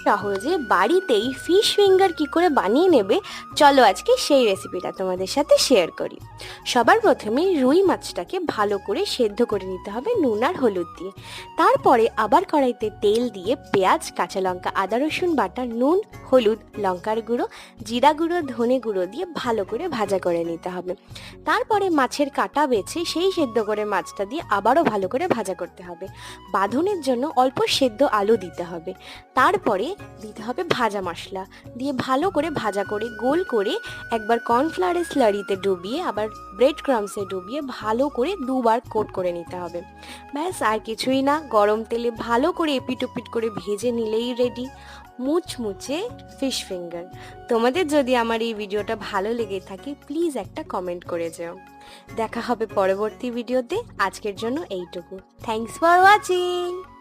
সহজে বাড়িতেই fish finger কি করে বানিয়ে নেবে, চলো আজকে সেই রেসিপিটা তোমাদের সাথে শেয়ার করি। সবার প্রথমে রুই মাছটাকে ভালো করে সেদ্ধ করে নিতে হবে নুন আর হলুদ দিয়ে। তারপরে আবার কড়াইতে তেল দিয়ে পেঁয়াজ, কাঁচা লঙ্কা, আদা রসুন বাটা, নুন, হলুদ, লঙ্কার গুঁড়ো, জিরা গুঁড়ো, ধনে গুঁড়ো দিয়ে ভালো করে ভাজা করে নিতে হবে। তারপরে মাছের কাঁটা বেছে সেই সেদ্ধ করে মাছটা দিয়ে আবারও ভালো করে ভাজা করতে হবে। বাঁধনের জন্য অল্প সেদ্ধ আলু দিতে হবে। তারপরে দিতে হবে ভাজা মশলা দিয়ে ভালো করে ভাজা করে গোল করে একবার কর্নফ্লাওয়ারের স্লারিতে ডুবিয়ে আবার ব্রেড ক্রাম্বসে ডুবিয়ে ভালো করে দুবার কোট করে নিতে হবে। ব্যাস, আর কিছুই না, গরম তেলে ভালো করে এপিট ওপিট করে ভেজে নিলেই রেডি মুচমুচে ফিশ ফিঙ্গার। তোমাদের যদি আমার এই ভিডিওটা ভালো লেগে থাকে প্লিজ একটা কমেন্ট করে যেও। দেখা হবে পরবর্তী ভিডিওতে। আজকের জন্য এইটুকু। Thanks for watching.